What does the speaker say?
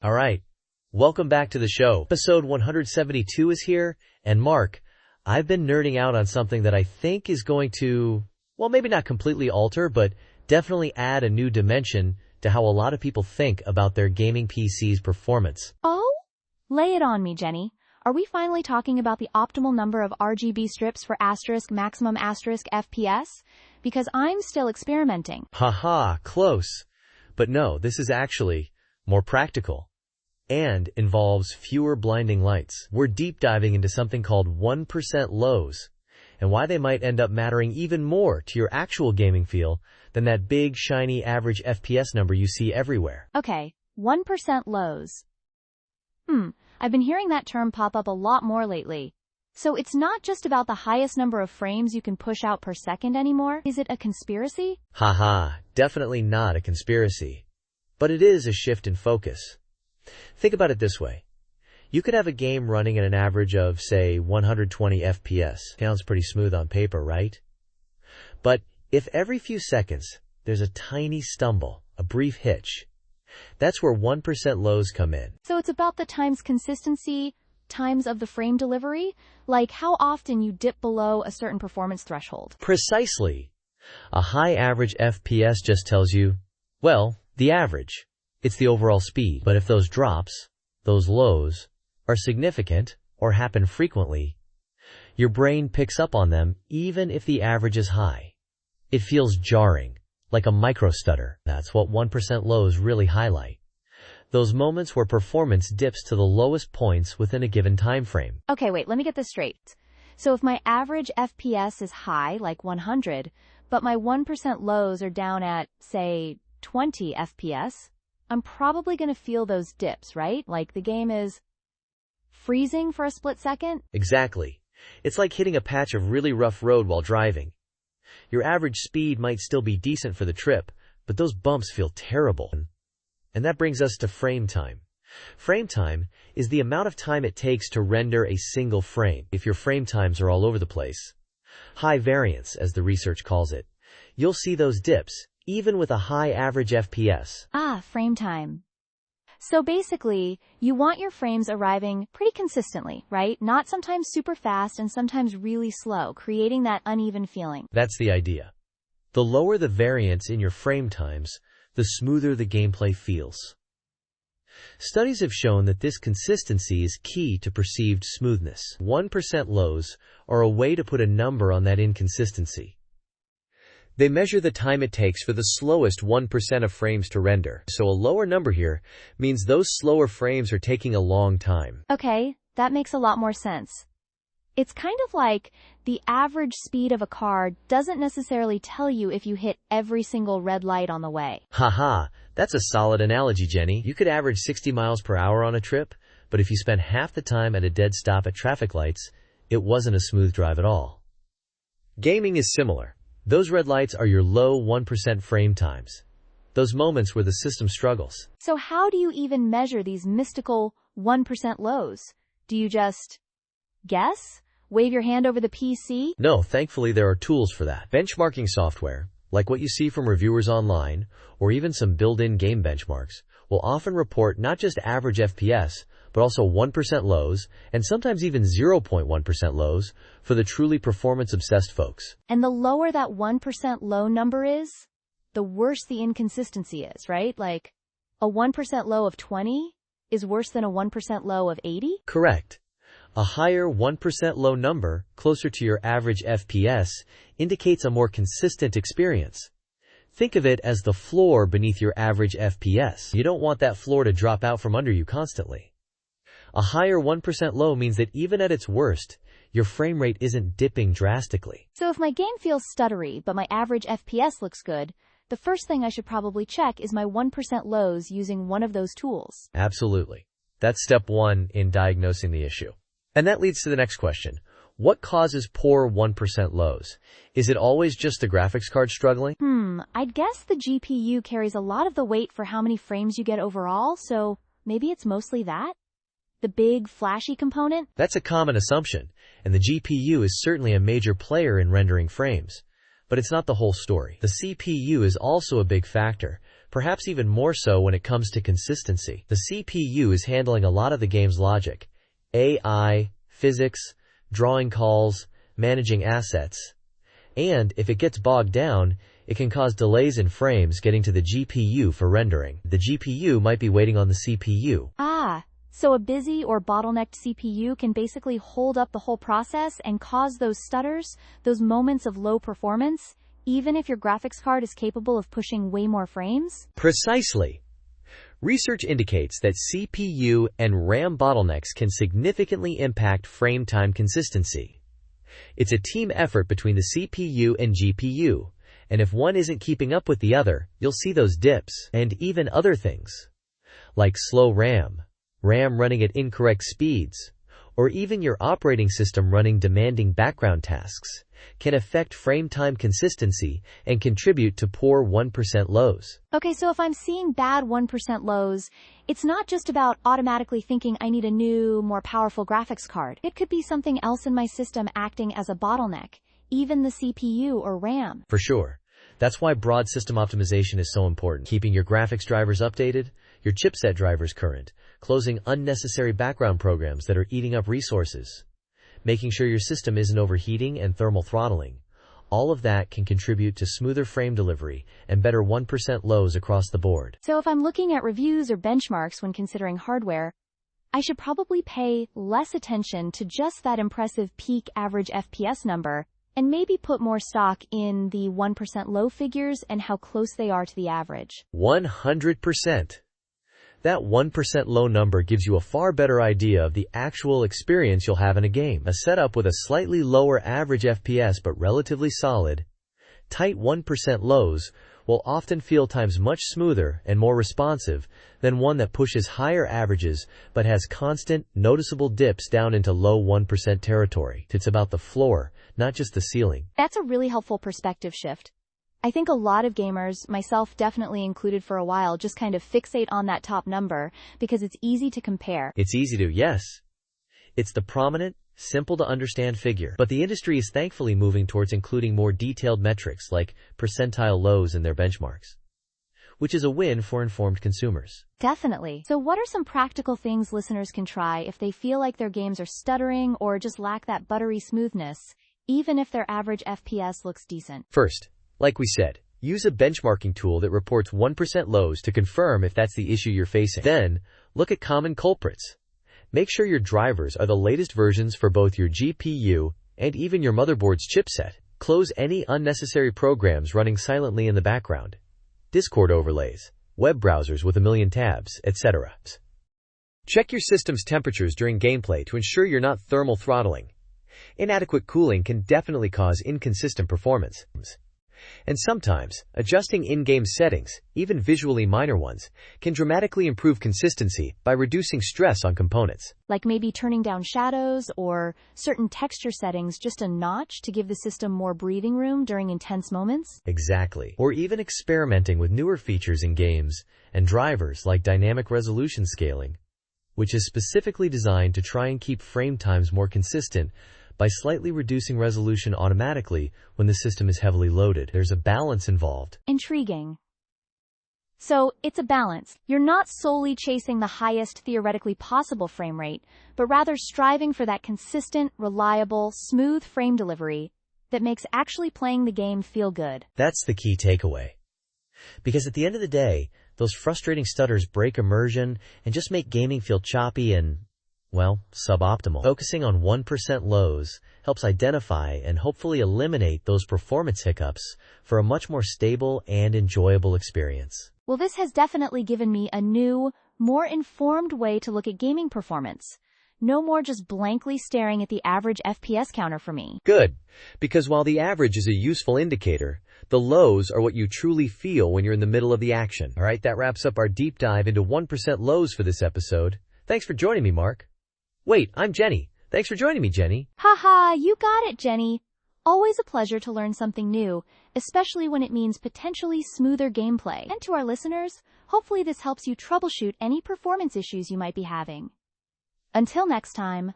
All right. Welcome back to the show. Episode 172 is here, and Mark, I've been nerding out on something that I think is going to, well, maybe not completely alter, but definitely add a new dimension to how a lot of people think about their gaming PC's performance. Oh? Lay it on me, Jenny. Are we finally talking about the optimal number of RGB strips for maximum FPS? Because I'm still experimenting. Haha, close. But no, this is actually more practical and involves fewer blinding lights. We're deep diving into something called 1% lows and why they might end up mattering even more to your actual gaming feel than that big, shiny average FPS number you see everywhere. Okay, 1% lows. I've been hearing that term pop up a lot more lately. So it's not just about the highest number of frames you can push out per second anymore? Is it a conspiracy? Haha, definitely not a conspiracy. But it is a shift in focus. Think about it this way. You could have a game running at an average of, say, 120 FPS. Sounds pretty smooth on paper, right? But if every few seconds there's a tiny stumble, a brief hitch, that's where 1% lows come in. So it's about the times consistency, times of the frame delivery, like how often you dip below a certain performance threshold. Precisely. A high average FPS just tells you, well, the average. It's the overall speed. But if those drops, those lows, are significant or happen frequently, your brain picks up on them even if the average is high. It feels jarring, like a micro stutter. That's what 1% lows really highlight. Those moments where performance dips to the lowest points within a given time frame. Okay, wait, let me get this straight. So if my average FPS is high, like 100, but my 1% lows are down at, say, 20 FPS, I'm probably going to feel those dips, right? Like the game is freezing for a split second? Exactly. It's like hitting a patch of really rough road while driving. Your average speed might still be decent for the trip, but those bumps feel terrible. And that brings us to frame time. Frame time is the amount of time it takes to render a single frame. If your frame times are all over the place, high variance, as the research calls it, you'll see those dips, even with a high average FPS. Frame time. So basically, you want your frames arriving pretty consistently, right? Not sometimes super fast and sometimes really slow, creating that uneven feeling. That's the idea. The lower the variance in your frame times, the smoother the gameplay feels. Studies have shown that this consistency is key to perceived smoothness. 1% lows are a way to put a number on that inconsistency. They measure the time it takes for the slowest 1% of frames to render. So a lower number here means those slower frames are taking a long time. Okay, that makes a lot more sense. It's kind of like the average speed of a car doesn't necessarily tell you if you hit every single red light on the way. Haha, that's a solid analogy, Jenny. You could average 60 miles per hour on a trip, but if you spent half the time at a dead stop at traffic lights, it wasn't a smooth drive at all. Gaming is similar. Those red lights are your low 1% frame times. Those moments where the system struggles. So how do you even measure these mystical 1% lows? Do you just guess? Wave your hand over the PC? No, thankfully there are tools for that. Benchmarking software, like what you see from reviewers online, or even some built-in game benchmarks, will often report not just average FPS, but also 1% lows, and sometimes even 0.1% lows for the truly performance-obsessed folks. And the lower that 1% low number is, the worse the inconsistency is, right? Like, a 1% low of 20 is worse than a 1% low of 80? Correct. A higher 1% low number, closer to your average FPS, indicates a more consistent experience. Think of it as the floor beneath your average FPS. You don't want that floor to drop out from under you constantly. A higher 1% low means that even at its worst, your frame rate isn't dipping drastically. So if my game feels stuttery, but my average FPS looks good, the first thing I should probably check is my 1% lows using one of those tools. Absolutely. That's step one in diagnosing the issue. And that leads to the next question. What causes poor 1% lows? Is it always just the graphics card struggling? I'd guess the GPU carries a lot of the weight for how many frames you get overall, so maybe it's mostly that? The big, flashy component? That's a common assumption, and the GPU is certainly a major player in rendering frames. But it's not the whole story. The CPU is also a big factor, perhaps even more so when it comes to consistency. The CPU is handling a lot of the game's logic, AI, physics, drawing calls, managing assets. And if it gets bogged down, it can cause delays in frames getting to the GPU for rendering. The GPU might be waiting on the CPU. So a busy or bottlenecked CPU can basically hold up the whole process and cause those stutters, those moments of low performance, even if your graphics card is capable of pushing way more frames? Precisely. Research indicates that CPU and RAM bottlenecks can significantly impact frame time consistency. It's a team effort between the CPU and GPU, and if one isn't keeping up with the other, you'll see those dips, and even other things, like slow RAM running at incorrect speeds, or even your operating system running demanding background tasks, can affect frame time consistency and contribute to poor 1% lows. Okay, so if I'm seeing bad 1% lows, it's not just about automatically thinking I need a new, more powerful graphics card. It could be something else in my system acting as a bottleneck, even the CPU or RAM. For sure. That's why broad system optimization is so important. Keeping your graphics drivers updated, your chipset drivers current, closing unnecessary background programs that are eating up resources, making sure your system isn't overheating and thermal throttling. All of that can contribute to smoother frame delivery and better 1% lows across the board. So if I'm looking at reviews or benchmarks when considering hardware, I should probably pay less attention to just that impressive peak average FPS number and maybe put more stock in the 1% low figures and how close they are to the average. 100%. That 1% low number gives you a far better idea of the actual experience you'll have in a game. A setup with a slightly lower average FPS but relatively solid, tight 1% lows will often feel times much smoother and more responsive than one that pushes higher averages but has constant, noticeable dips down into low 1% territory. It's about the floor, not just the ceiling. That's a really helpful perspective shift. I think a lot of gamers, myself definitely included for a while, just kind of fixate on that top number because it's easy to compare. It's easy to, yes. It's the prominent, simple to understand figure. But the industry is thankfully moving towards including more detailed metrics like percentile lows in their benchmarks, which is a win for informed consumers. Definitely. So what are some practical things listeners can try if they feel like their games are stuttering or just lack that buttery smoothness, even if their average FPS looks decent? First, like we said, use a benchmarking tool that reports 1% lows to confirm if that's the issue you're facing. Then, look at common culprits. Make sure your drivers are the latest versions for both your GPU and even your motherboard's chipset. Close any unnecessary programs running silently in the background. Discord overlays, web browsers with a million tabs, etc. Check your system's temperatures during gameplay to ensure you're not thermal throttling. Inadequate cooling can definitely cause inconsistent performance. And sometimes, adjusting in-game settings, even visually minor ones, can dramatically improve consistency by reducing stress on components. Like maybe turning down shadows or certain texture settings just a notch to give the system more breathing room during intense moments? Exactly. Or even experimenting with newer features in games and drivers like dynamic resolution scaling, which is specifically designed to try and keep frame times more consistent by slightly reducing resolution automatically when the system is heavily loaded. There's a balance involved. Intriguing. So, it's a balance. You're not solely chasing the highest theoretically possible frame rate, but rather striving for that consistent, reliable, smooth frame delivery that makes actually playing the game feel good. That's the key takeaway. Because at the end of the day, those frustrating stutters break immersion and just make gaming feel choppy and, well, suboptimal. Focusing on 1% lows helps identify and hopefully eliminate those performance hiccups for a much more stable and enjoyable experience. Well, this has definitely given me a new, more informed way to look at gaming performance. No more just blankly staring at the average FPS counter for me. Good, because while the average is a useful indicator, the lows are what you truly feel when you're in the middle of the action. All right, that wraps up our deep dive into 1% lows for this episode. Thanks for joining me, Mark. Wait, I'm Jenny. Thanks for joining me, Jenny. Haha, you got it, Jenny. Always a pleasure to learn something new, especially when it means potentially smoother gameplay. And to our listeners, hopefully this helps you troubleshoot any performance issues you might be having. Until next time.